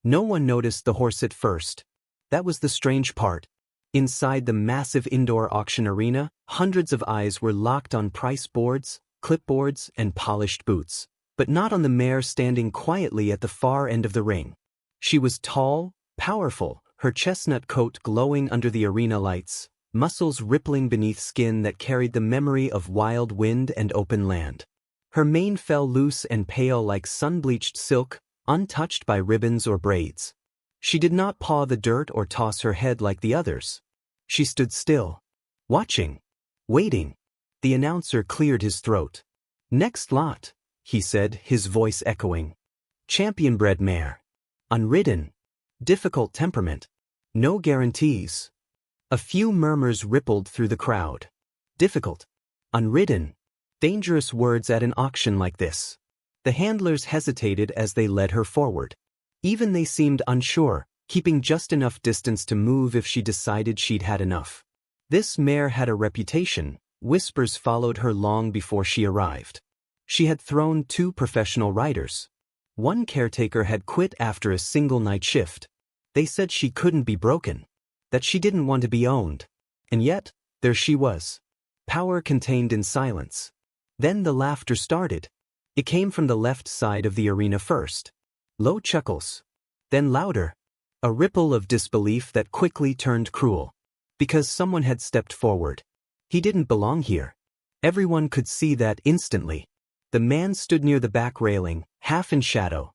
No one noticed the horse at first. That was the strange part. Inside the massive indoor auction arena, hundreds of eyes were locked on price boards, clipboards, and polished boots, but not on the mare standing quietly at the far end of the ring. She was tall, powerful, her chestnut coat glowing under the arena lights, muscles rippling beneath skin that carried the memory of wild wind and open land. Her mane fell loose and pale like sun-bleached silk, untouched by ribbons or braids. She did not paw the dirt or toss her head like the others. She stood still, watching, waiting. The announcer cleared his throat. "Next lot," he said, his voice echoing. "Champion-bred mare. Unridden. Difficult temperament. No guarantees." A few murmurs rippled through the crowd. Difficult. Unridden. Dangerous words at an auction like this. The handlers hesitated as they led her forward. Even they seemed unsure, keeping just enough distance to move if she decided she'd had enough. This mare had a reputation. Whispers followed her long before she arrived. She had thrown 2 professional riders. One caretaker had quit after a single night shift. They said she couldn't be broken, that she didn't want to be owned. And yet, there she was. Power contained in silence. Then the laughter started. It came from the left side of the arena first. Low chuckles. Then louder. A ripple of disbelief that quickly turned cruel. Because someone had stepped forward. He didn't belong here. Everyone could see that instantly. The man stood near the back railing, half in shadow.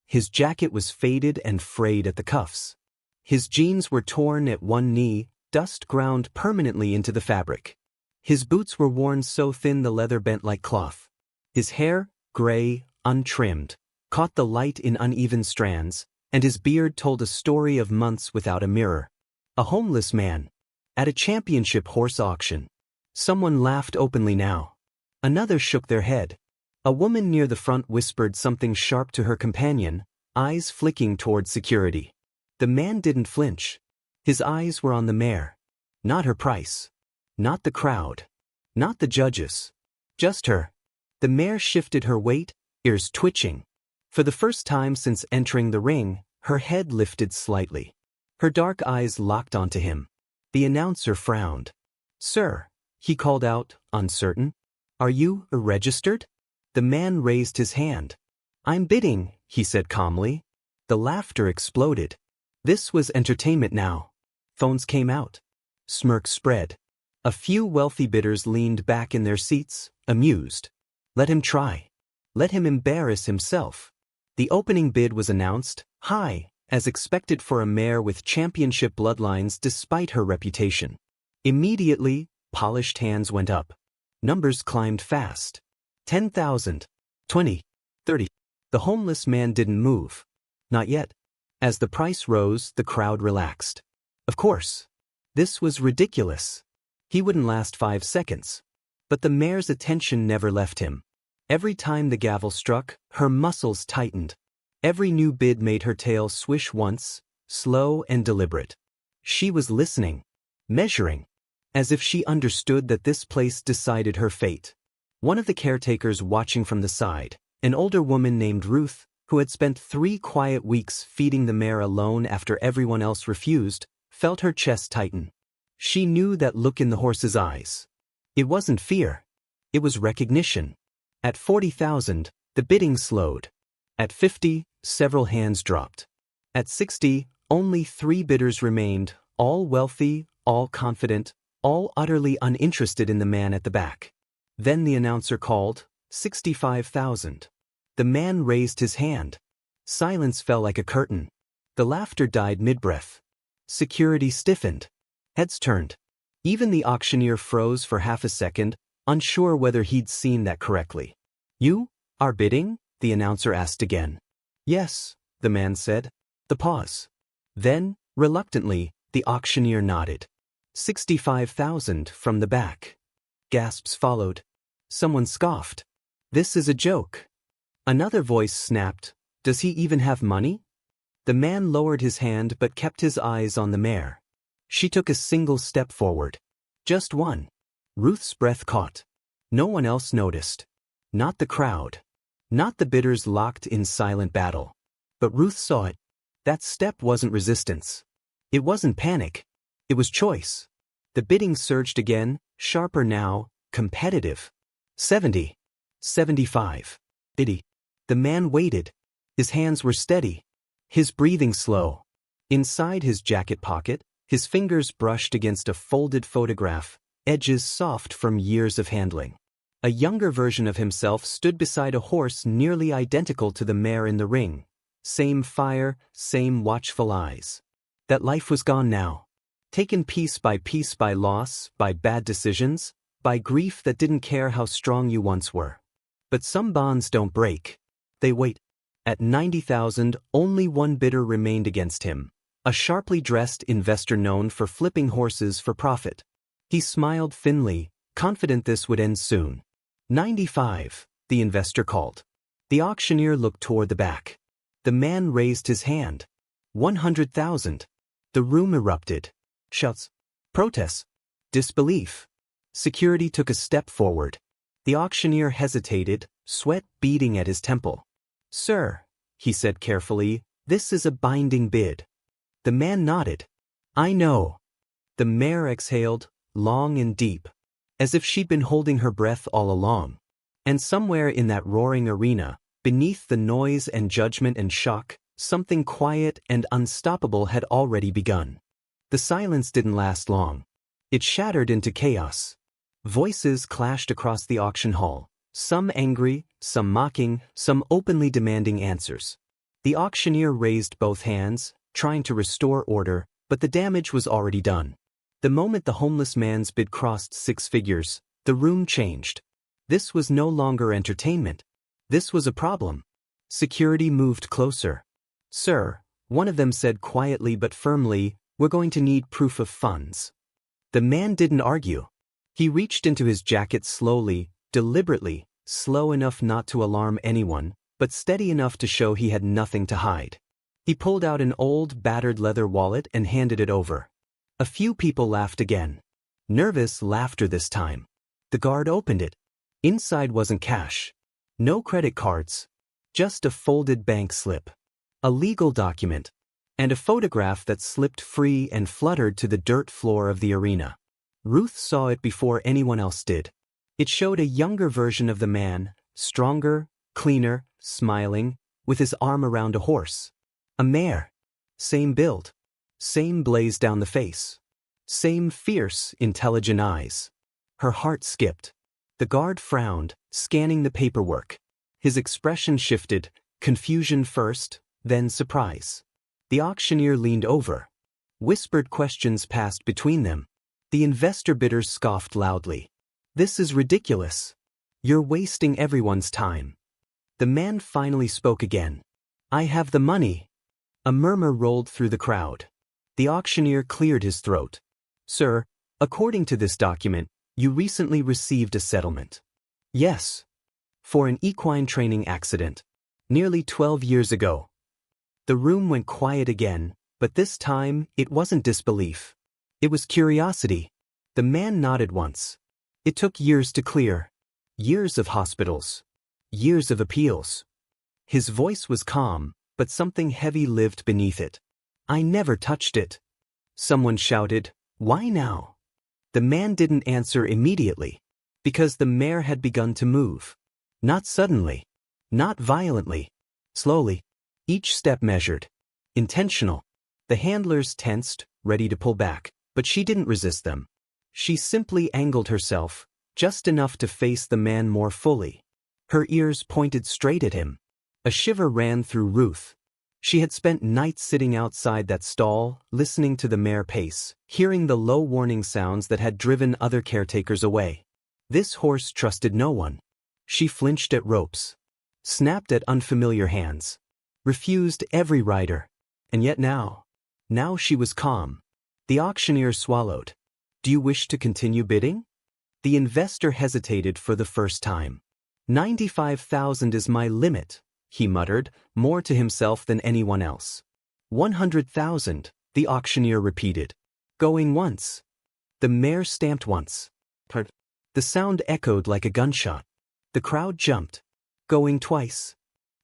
His jacket was faded and frayed at the cuffs. His jeans were torn at one knee, dust ground permanently into the fabric. His boots were worn so thin the leather bent like cloth. His hair, gray, untrimmed, caught the light in uneven strands, and his beard told a story of months without a mirror. A homeless man. At a championship horse auction. Someone laughed openly now. Another shook their head. A woman near the front whispered something sharp to her companion, eyes flicking toward security. The man didn't flinch. His eyes were on the mare. Not her price. Not the crowd. Not the judges. Just her. The mare shifted her weight, ears twitching. For the first time since entering the ring, her head lifted slightly. Her dark eyes locked onto him. The announcer frowned. "Sir," he called out, uncertain. "Are you registered?" The man raised his hand. "I'm bidding," he said calmly. The laughter exploded. This was entertainment now. Phones came out. Smirks spread. A few wealthy bidders leaned back in their seats, amused. Let him try. Let him embarrass himself. The opening bid was announced, high, as expected for a mare with championship bloodlines despite her reputation. Immediately, polished hands went up. Numbers climbed fast. 10,000. 20. 30. The homeless man didn't move. Not yet. As the price rose, the crowd relaxed. Of course. This was ridiculous. He wouldn't last 5 seconds. But the mare's attention never left him. Every time the gavel struck, her muscles tightened. Every new bid made her tail swish once, slow and deliberate. She was listening, measuring, as if she understood that this place decided her fate. One of the caretakers watching from the side, an older woman named Ruth, who had spent 3 quiet weeks feeding the mare alone after everyone else refused, felt her chest tighten. She knew that look in the horse's eyes. It wasn't fear. It was recognition. At 40,000, the bidding slowed. At 50, several hands dropped. At 60, only 3 bidders remained, all wealthy, all confident, all utterly uninterested in the man at the back. Then the announcer called, 65,000. The man raised his hand. Silence fell like a curtain. The laughter died mid-breath. Security stiffened. Heads turned. Even the auctioneer froze for half a second, unsure whether he'd seen that correctly. "You are bidding?" the announcer asked again. "Yes," the man said. The pause. Then, reluctantly, the auctioneer nodded. 65,000 from the back. Gasps followed. Someone scoffed. "This is a joke." Another voice snapped, "Does he even have money?" The man lowered his hand but kept his eyes on the mare. She took a single step forward. Just one. Ruth's breath caught. No one else noticed. Not the crowd. Not the bidders locked in silent battle. But Ruth saw it. That step wasn't resistance. It wasn't panic. It was choice. The bidding surged again, sharper now, competitive. 70. 75. 80. The man waited. His hands were steady. His breathing slow. Inside his jacket pocket, his fingers brushed against a folded photograph, edges soft from years of handling. A younger version of himself stood beside a horse nearly identical to the mare in the ring. Same fire, same watchful eyes. That life was gone now. Taken piece by loss, by bad decisions, by grief that didn't care how strong you once were. But some bonds don't break. They wait. At 90,000, only one bidder remained against him. A sharply dressed investor known for flipping horses for profit. He smiled thinly, confident this would end soon. 95, the investor called. The auctioneer looked toward the back. The man raised his hand. 100,000. The room erupted. Shouts. Protests. Disbelief. Security took a step forward. The auctioneer hesitated, sweat beading at his temple. Sir, he said carefully, this is a binding bid. The man nodded. I know. The mare exhaled, long and deep, as if she'd been holding her breath all along. And somewhere in that roaring arena, beneath the noise and judgment and shock, something quiet and unstoppable had already begun. The silence didn't last long. It shattered into chaos. Voices clashed across the auction hall, some angry, some mocking, some openly demanding answers. The auctioneer raised both hands, trying to restore order, but the damage was already done. The moment the homeless man's bid crossed 6 figures, the room changed. This was no longer entertainment. This was a problem. Security moved closer. Sir, one of them said quietly but firmly, we're going to need proof of funds. The man didn't argue. He reached into his jacket slowly, deliberately, slow enough not to alarm anyone, but steady enough to show he had nothing to hide. He pulled out an old, battered leather wallet and handed it over. A few people laughed again. Nervous laughter this time. The guard opened it. Inside wasn't cash. No credit cards. Just a folded bank slip. A legal document. And a photograph that slipped free and fluttered to the dirt floor of the arena. Ruth saw it before anyone else did. It showed a younger version of the man, stronger, cleaner, smiling, with his arm around a horse. A mare. Same build. Same blaze down the face. Same fierce, intelligent eyes. Her heart skipped. The guard frowned, scanning the paperwork. His expression shifted, confusion first, then surprise. The auctioneer leaned over. Whispered questions passed between them. The investor bidder scoffed loudly. This is ridiculous. You're wasting everyone's time. The man finally spoke again. I have the money. A murmur rolled through the crowd. The auctioneer cleared his throat. Sir, according to this document, you recently received a settlement. Yes. For an equine training accident. Nearly 12 years ago. The room went quiet again, but this time it wasn't disbelief. It was curiosity. The man nodded once. It took years to clear. Years of hospitals. Years of appeals. His voice was calm, but something heavy lived beneath it. I never touched it. Someone shouted, why now? The man didn't answer immediately. Because the mare had begun to move. Not suddenly. Not violently. Slowly. Each step measured. Intentional. The handlers tensed, ready to pull back, but she didn't resist them. She simply angled herself, just enough to face the man more fully. Her ears pointed straight at him. A shiver ran through Ruth. She had spent nights sitting outside that stall, listening to the mare pace, hearing the low warning sounds that had driven other caretakers away. This horse trusted no one. She flinched at ropes. Snapped at unfamiliar hands. Refused every rider. And yet now she was calm. The auctioneer swallowed. Do you wish to continue bidding? The investor hesitated for the first time. 95,000 is my limit, he muttered, more to himself than anyone else. 100,000, the auctioneer repeated. Going once. The mare stamped once. The sound echoed like a gunshot. The crowd jumped. Going twice.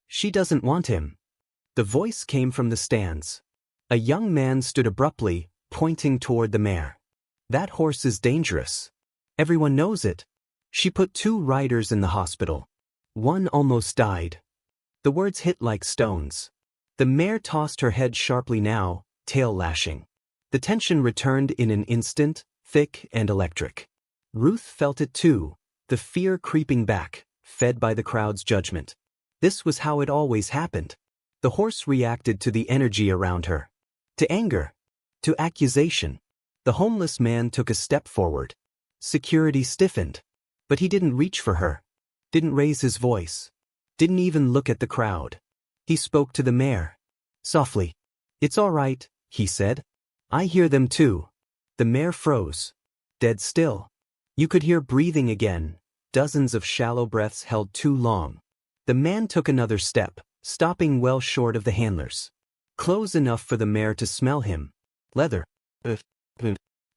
She doesn't want him. The voice came from the stands. A young man stood abruptly, pointing toward the mare. That horse is dangerous. Everyone knows it. She put 2 riders in the hospital. One almost died. The words hit like stones. The mare tossed her head sharply now, tail lashing. The tension returned in an instant, thick and electric. Ruth felt it too, the fear creeping back, fed by the crowd's judgment. This was how it always happened. The horse reacted to the energy around her. To anger. To accusation. The homeless man took a step forward. Security stiffened. But he didn't reach for her. Didn't raise his voice. Didn't even look at the crowd. He spoke to the mare. Softly. "It's all right," he said. "I hear them too." The mare froze. Dead still. You could hear breathing again, dozens of shallow breaths held too long. The man took another step, stopping well short of the handlers. Close enough for the mare to smell him. Leather.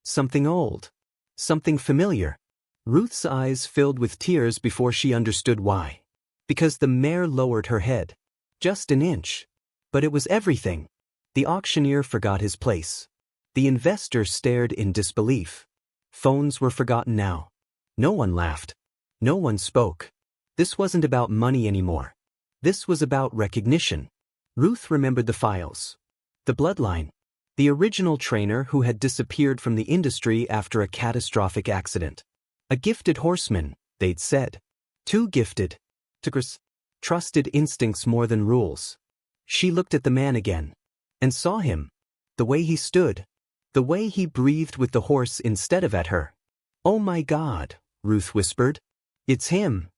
Something old. Something familiar. Ruth's eyes filled with tears before she understood why. Because the mare lowered her head. Just an inch. But it was everything. The auctioneer forgot his place. The investor stared in disbelief. Phones were forgotten now. No one laughed. No one spoke. This wasn't about money anymore. This was about recognition. Ruth remembered the files. The bloodline. The original trainer who had disappeared from the industry after a catastrophic accident. A gifted horseman, they'd said. Too gifted. Trusted instincts more than rules. She looked at the man again. And saw him. The way he stood. The way he breathed with the horse instead of at her. "Oh my God," Ruth whispered. "It's him."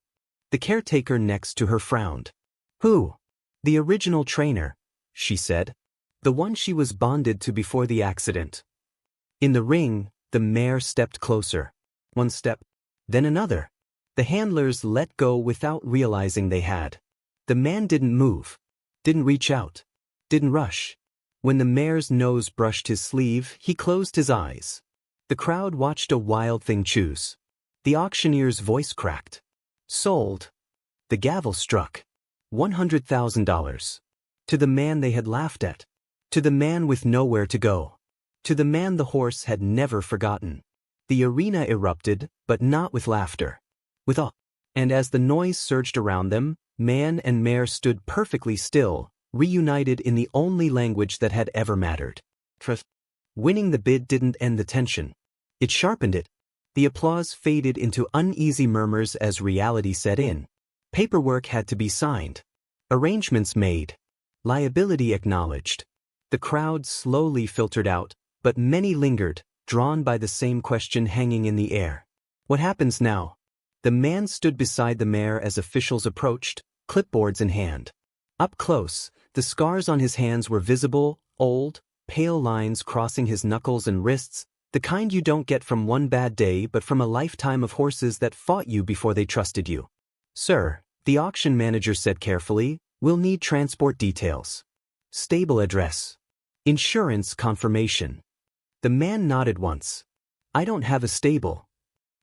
The caretaker next to her frowned. "Who?" "The original trainer," she said. "The one she was bonded to before the accident." In the ring, the mare stepped closer. One step. Then another. The handlers let go without realizing they had. The man didn't move. Didn't reach out. Didn't rush. When the mare's nose brushed his sleeve, he closed his eyes. The crowd watched a wild thing choose. The auctioneer's voice cracked. Sold. The gavel struck. $100,000. To the man they had laughed at. To the man with nowhere to go. To the man the horse had never forgotten. The arena erupted, but not with laughter. With awe. And as the noise surged around them, man and mare stood perfectly still, reunited in the only language that had ever mattered. Trust. Winning the bid didn't end the tension. It sharpened it. The applause faded into uneasy murmurs as reality set in. Paperwork had to be signed. Arrangements made. Liability acknowledged. The crowd slowly filtered out, but many lingered, drawn by the same question hanging in the air. What happens now? The man stood beside the mare as officials approached, clipboards in hand. Up close, the scars on his hands were visible, old, pale lines crossing his knuckles and wrists, the kind you don't get from one bad day but from a lifetime of horses that fought you before they trusted you. "Sir," the auction manager said carefully, "we'll need transport details. Stable address. Insurance confirmation." The man nodded once. "I don't have a stable."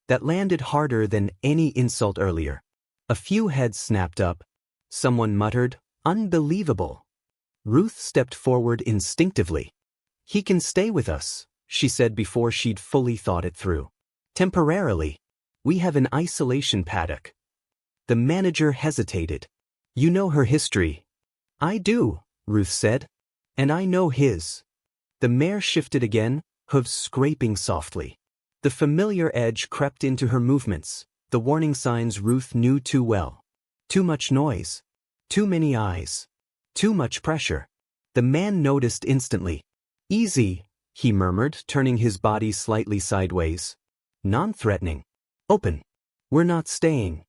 That landed harder than any insult earlier. A few heads snapped up. Someone muttered, "Unbelievable." Ruth stepped forward instinctively. "He can stay with us," she said before she'd fully thought it through. "Temporarily. We have an isolation paddock." The manager hesitated. "You know her history." "I do," Ruth said. "And I know his." The mare shifted again, hooves scraping softly. The familiar edge crept into her movements, the warning signs Ruth knew too well. Too much noise. Too many eyes. Too much pressure. The man noticed instantly. "Easy," he murmured, turning his body slightly sideways. Non-threatening. "Open. We're not staying."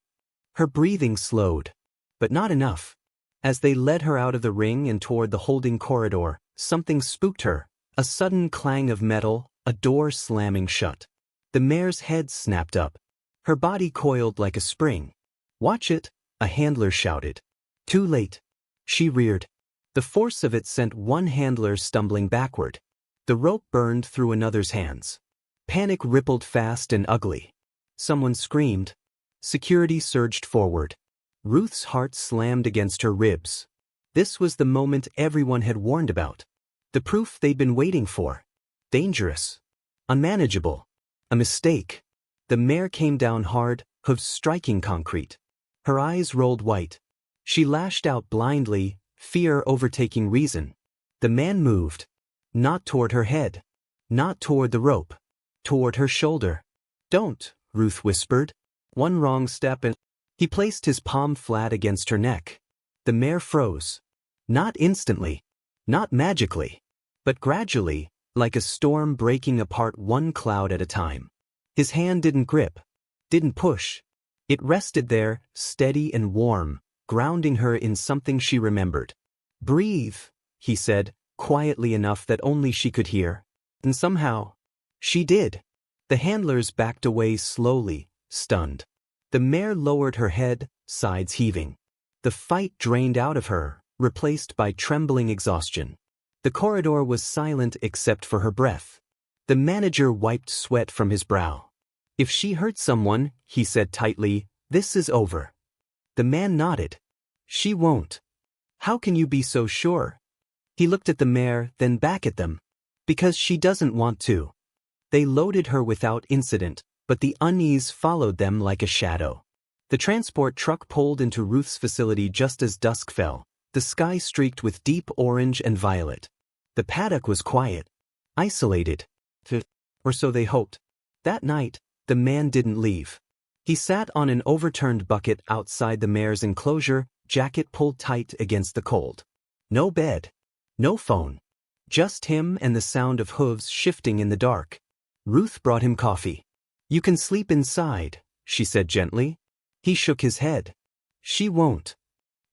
Her breathing slowed. But not enough. As they led her out of the ring and toward the holding corridor, something spooked her. A sudden clang of metal, a door slamming shut. The mare's head snapped up. Her body coiled like a spring. "Watch it," a handler shouted. Too late. She reared. The force of it sent one handler stumbling backward. The rope burned through another's hands. Panic rippled fast and ugly. Someone screamed. Security surged forward. Ruth's heart slammed against her ribs. This was the moment everyone had warned about. The proof they'd been waiting for. Dangerous. Unmanageable. A mistake. The mare came down hard, hooves striking concrete. Her eyes rolled white. She lashed out blindly, fear overtaking reason. The man moved. Not toward her head. Not toward the rope. Toward her shoulder. "Don't," Ruth whispered. "One wrong step and—" He placed his palm flat against her neck. The mare froze. Not instantly. Not magically. But gradually, like a storm breaking apart one cloud at a time. His hand didn't grip. Didn't push. It rested there, steady and warm, grounding her in something she remembered. "Breathe," he said, quietly enough that only she could hear. And somehow, she did. The handlers backed away slowly, stunned. The mare lowered her head, sides heaving. The fight drained out of her, replaced by trembling exhaustion. The corridor was silent except for her breath. The manager wiped sweat from his brow. "If she hurt someone," he said tightly, "this is over." The man nodded. "She won't." "How can you be so sure?" He looked at the mare, then back at them. "Because she doesn't want to." They loaded her without incident, but the unease followed them like a shadow. The transport truck pulled into Ruth's facility just as dusk fell, the sky streaked with deep orange and violet. The paddock was quiet. Isolated. Or so they hoped. That night, the man didn't leave. He sat on an overturned bucket outside the mare's enclosure, jacket pulled tight against the cold. No bed. No phone. Just him and the sound of hooves shifting in the dark. Ruth brought him coffee. "You can sleep inside," she said gently. He shook his head. "She won't."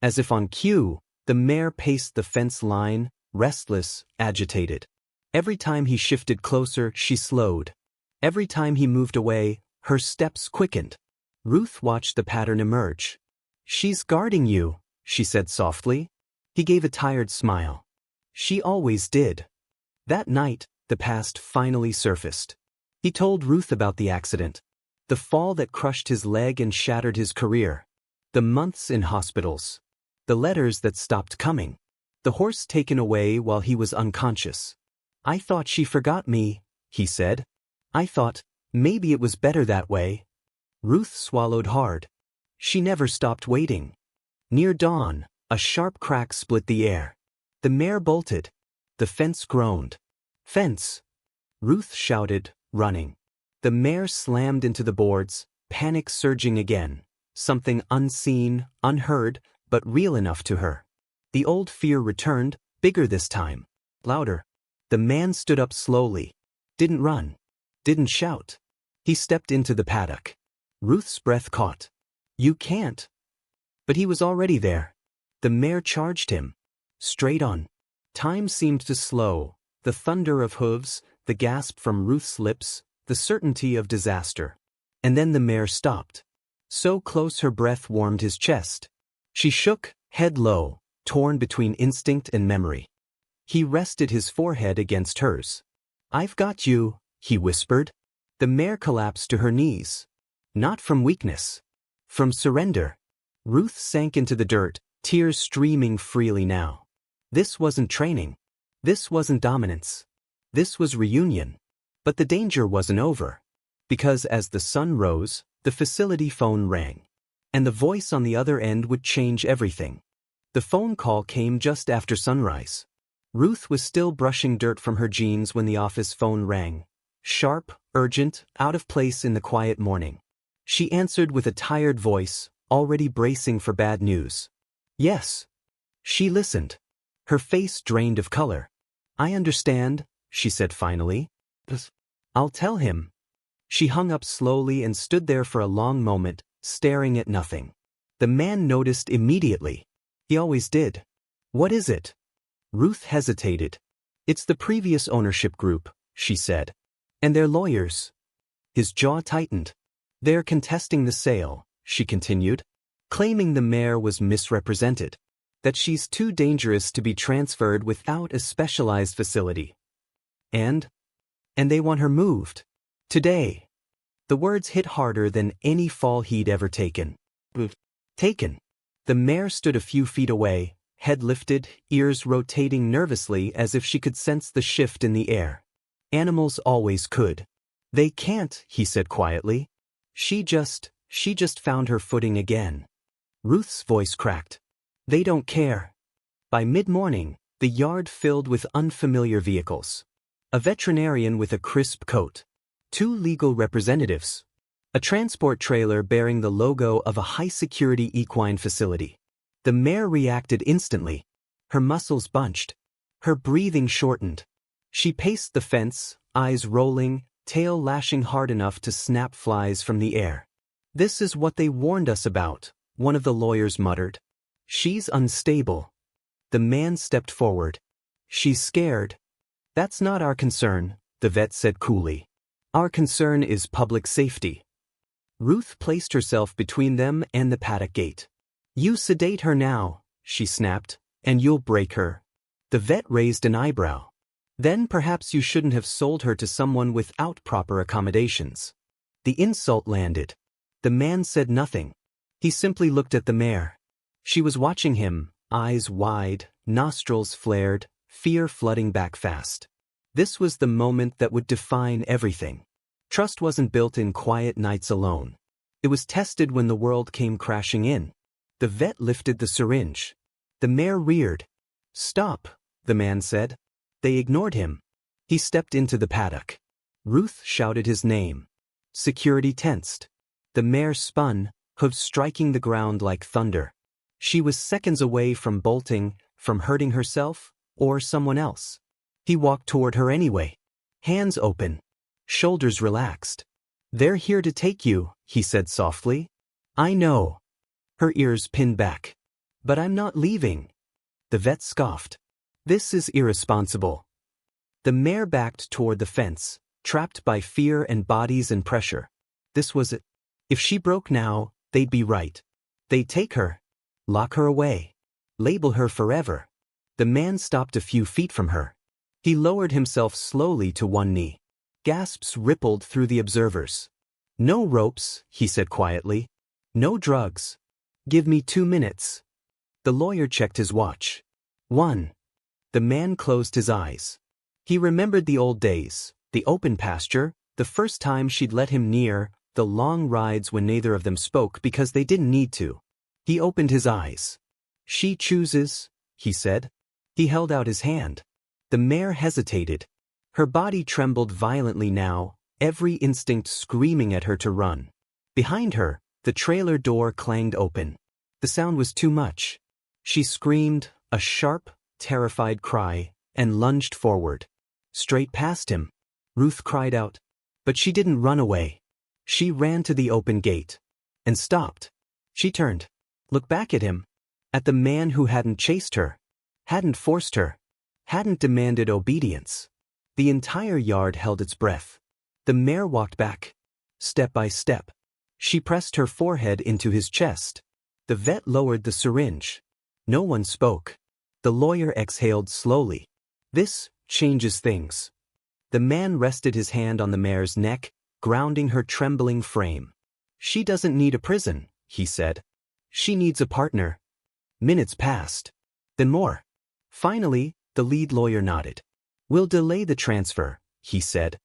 As if on cue, the mare paced the fence line, restless, agitated. Every time he shifted closer, she slowed. Every time he moved away, her steps quickened. Ruth watched the pattern emerge. "She's guarding you," she said softly. He gave a tired smile. She always did. That night, the past finally surfaced. He told Ruth about the accident. The fall that crushed his leg and shattered his career. The months in hospitals. The letters that stopped coming. The horse taken away while he was unconscious. "I thought she forgot me," he said. "I thought, maybe it was better that way." Ruth swallowed hard. She never stopped waiting. Near dawn, a sharp crack split the air. The mare bolted. The fence groaned. "Fence!" Ruth shouted, running. The mare slammed into the boards, panic surging again. Something unseen, unheard, but real enough to her. The old fear returned, bigger this time. Louder. The man stood up slowly. Didn't run. Didn't shout. He stepped into the paddock. Ruth's breath caught. "You can't." But he was already there. The mare charged him. Straight on. Time seemed to slow. The thunder of hooves, the gasp from Ruth's lips, the certainty of disaster. And then the mare stopped. So close her breath warmed his chest. She shook, head low, torn between instinct and memory. He rested his forehead against hers. "I've got you," he whispered. The mare collapsed to her knees. Not from weakness. From surrender. Ruth sank into the dirt, tears streaming freely now. This wasn't training. This wasn't dominance. This was reunion. But the danger wasn't over. Because as the sun rose, the facility phone rang. And the voice on the other end would change everything. The phone call came just after sunrise. Ruth was still brushing dirt from her jeans when the office phone rang. Sharp, urgent, out of place in the quiet morning. She answered with a tired voice, already bracing for bad news. "Yes." She listened. Her face drained of color. "I understand," she said finally. "I'll tell him." She hung up slowly and stood there for a long moment, staring at nothing. The man noticed immediately. He always did. "What is it?" Ruth hesitated. "It's the previous ownership group," she said. "And their lawyers." His jaw tightened. "They're contesting the sale," she continued, "claiming the mare was misrepresented. That she's too dangerous to be transferred without a specialized facility. And they want her moved. Today." The words hit harder than any fall he'd ever taken. Taken. The mare stood a few feet away, head lifted, ears rotating nervously as if she could sense the shift in the air. Animals always could. They can't, he said quietly. She just found her footing again. Ruth's voice cracked. They don't care. By mid-morning, the yard filled with unfamiliar vehicles. A veterinarian with a crisp coat. 2 legal representatives. A transport trailer bearing the logo of a high-security equine facility. The mare reacted instantly. Her muscles bunched. Her breathing shortened. She paced the fence, eyes rolling, tail lashing hard enough to snap flies from the air. This is what they warned us about, one of the lawyers muttered. She's unstable. The man stepped forward. She's scared. That's not our concern, the vet said coolly. Our concern is public safety. Ruth placed herself between them and the paddock gate. You sedate her now, she snapped, and you'll break her. The vet raised an eyebrow. Then perhaps you shouldn't have sold her to someone without proper accommodations. The insult landed. The man said nothing. He simply looked at the mare. She was watching him, eyes wide, nostrils flared, fear flooding back fast. This was the moment that would define everything. Trust wasn't built in quiet nights alone. It was tested when the world came crashing in. The vet lifted the syringe. The mare reared. Stop, the man said. They ignored him. He stepped into the paddock. Ruth shouted his name. Security tensed. The mare spun, hooves striking the ground like thunder. She was seconds away from bolting, from hurting herself, or someone else. He walked toward her anyway. Hands open. Shoulders relaxed. They're here to take you, he said softly. I know. Her ears pinned back. But I'm not leaving. The vet scoffed. This is irresponsible. The mare backed toward the fence, trapped by fear and bodies and pressure. This was it. If she broke now, they'd be right. They'd take her. Lock her away. Label her forever. The man stopped a few feet from her. He lowered himself slowly to one knee. Gasps rippled through the observers. No ropes, he said quietly. No drugs. Give me 2 minutes. The lawyer checked his watch. 1. The man closed his eyes. He remembered the old days, the open pasture, the first time she'd let him near, the long rides when neither of them spoke because they didn't need to. He opened his eyes. She chooses, he said. He held out his hand. The mare hesitated. Her body trembled violently now, every instinct screaming at her to run. Behind her, the trailer door clanged open. The sound was too much. She screamed, a sharp, terrified cry, and lunged forward. Straight past him. Ruth cried out. But she didn't run away. She ran to the open gate. And stopped. She turned. Looked back at him. At the man who hadn't chased her. Hadn't forced her. Hadn't demanded obedience. The entire yard held its breath. The mare walked back. Step by step. She pressed her forehead into his chest. The vet lowered the syringe. No one spoke. The lawyer exhaled slowly. This changes things. The man rested his hand on the mare's neck, grounding her trembling frame. She doesn't need a prison, he said. She needs a partner. Minutes passed. Then more. Finally, the lead lawyer nodded. We'll delay the transfer, he said.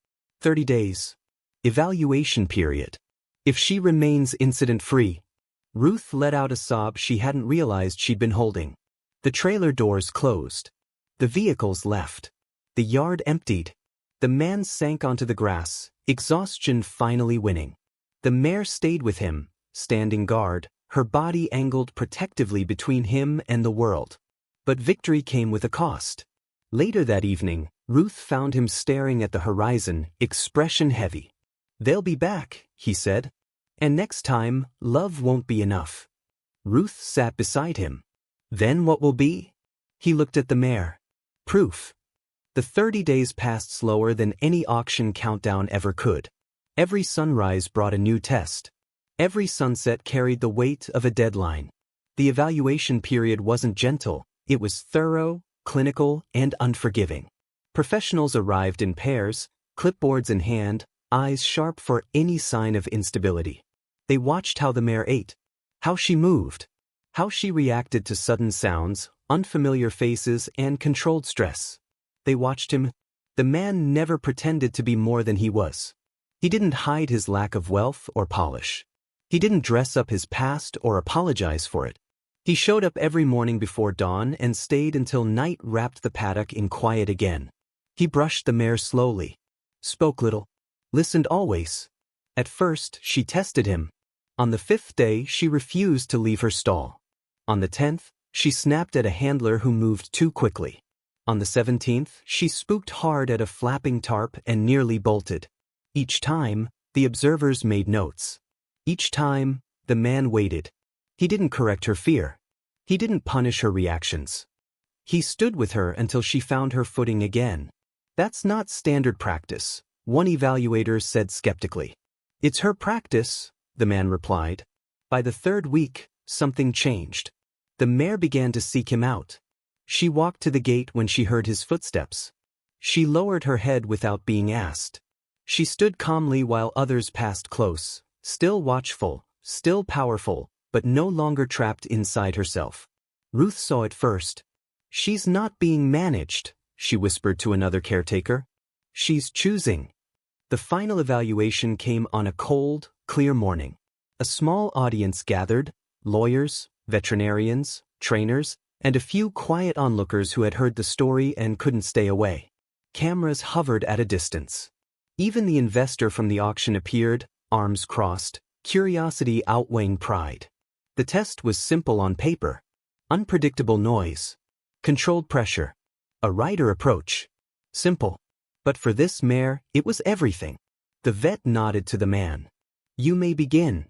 30 days. Evaluation period. If she remains incident-free. Ruth let out a sob she hadn't realized she'd been holding. The trailer doors closed. The vehicles left. The yard emptied. The man sank onto the grass, exhaustion finally winning. The mare stayed with him, standing guard, her body angled protectively between him and the world. But victory came with a cost. Later that evening, Ruth found him staring at the horizon, expression heavy. They'll be back, he said. And next time, love won't be enough. Ruth sat beside him. Then what will be? He looked at the mare. Proof. The 30 days passed slower than any auction countdown ever could. Every sunrise brought a new test. Every sunset carried the weight of a deadline. The evaluation period wasn't gentle, it was thorough, clinical, and unforgiving. Professionals arrived in pairs, clipboards in hand, eyes sharp for any sign of instability. They watched how the mare ate, how she moved, How she reacted to sudden sounds, unfamiliar faces, and controlled stress. They watched him. The man never pretended to be more than he was. He didn't hide his lack of wealth or polish. He didn't dress up his past or apologize for it. He showed up every morning before dawn and stayed until night wrapped the paddock in quiet again. He brushed the mare slowly, spoke little, listened always. At first, she tested him. On the 5th day, she refused to leave her stall. On the 10th, she snapped at a handler who moved too quickly. On the 17th, she spooked hard at a flapping tarp and nearly bolted. Each time, the observers made notes. Each time, the man waited. He didn't correct her fear. He didn't punish her reactions. He stood with her until she found her footing again. That's not standard practice, one evaluator said skeptically. It's her practice, the man replied. By the 3rd week, something changed. The mare began to seek him out. She walked to the gate when she heard his footsteps. She lowered her head without being asked. She stood calmly while others passed close, still watchful, still powerful, but no longer trapped inside herself. Ruth saw it first. She's not being managed, she whispered to another caretaker. She's choosing. The final evaluation came on a cold, clear morning. A small audience gathered, lawyers, veterinarians, trainers, and a few quiet onlookers who had heard the story and couldn't stay away. Cameras hovered at a distance. Even the investor from the auction appeared, arms crossed, curiosity outweighing pride. The test was simple on paper. Unpredictable noise. Controlled pressure. A rider approach. Simple. But for this mare, it was everything. The vet nodded to the man. You may begin.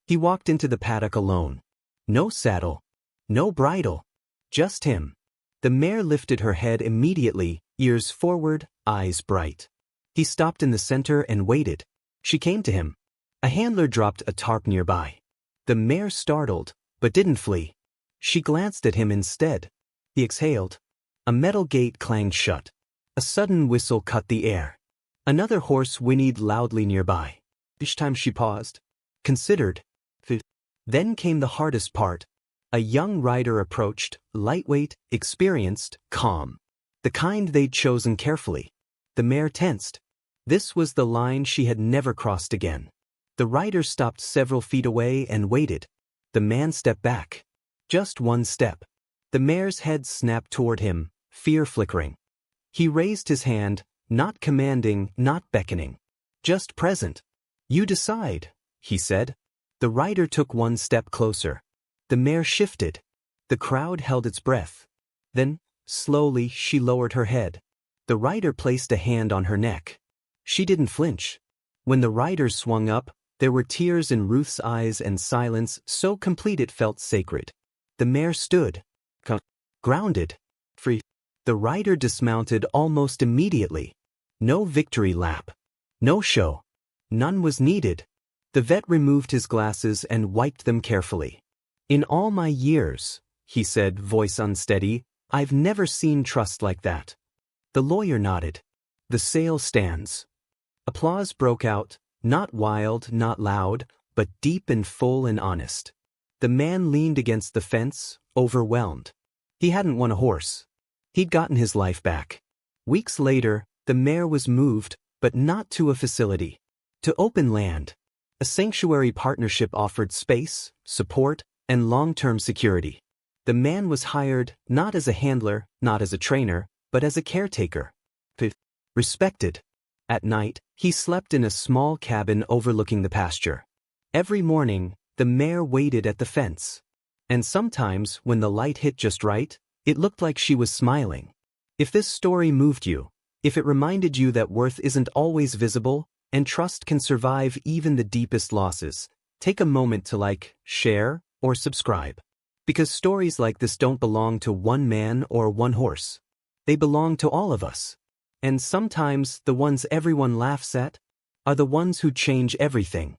He walked into the paddock alone. No saddle. No bridle. Just him. The mare lifted her head immediately, ears forward, eyes bright. He stopped in the center and waited. She came to him. A handler dropped a tarp nearby. The mare startled, but didn't flee. She glanced at him instead. He exhaled. A metal gate clanged shut. A sudden whistle cut the air. Another horse whinnied loudly nearby. Each time she paused, considered. Then came the hardest part. A young rider approached, lightweight, experienced, calm. The kind they'd chosen carefully. The mare tensed. This was the line she had never crossed again. The rider stopped several feet away and waited. The man stepped back. Just one step. The mare's head snapped toward him, fear flickering. He raised his hand, not commanding, not beckoning. Just present. You decide, he said. The rider took one step closer. The mare shifted. The crowd held its breath. Then, slowly, she lowered her head. The rider placed a hand on her neck. She didn't flinch. When the rider swung up, there were tears in Ruth's eyes and silence so complete it felt sacred. The mare stood, grounded, free. The rider dismounted almost immediately. No victory lap. No show. None was needed. The vet removed his glasses and wiped them carefully. In all my years, he said, voice unsteady, I've never seen trust like that. The lawyer nodded. The sale stands. Applause broke out, not wild, not loud, but deep and full and honest. The man leaned against the fence, overwhelmed. He hadn't won a horse. He'd gotten his life back. Weeks later, the mare was moved, but not to a facility. To open land. A sanctuary partnership offered space, support, and long-term security. The man was hired not as a handler, not as a trainer, but as a caretaker. Respected. At night, he slept in a small cabin overlooking the pasture. Every morning, the mare waited at the fence. And sometimes, when the light hit just right, it looked like she was smiling. If this story moved you, if it reminded you that worth isn't always visible, and trust can survive even the deepest losses, take a moment to like, share, or subscribe. Because stories like this don't belong to one man or one horse. They belong to all of us. And sometimes the ones everyone laughs at are the ones who change everything.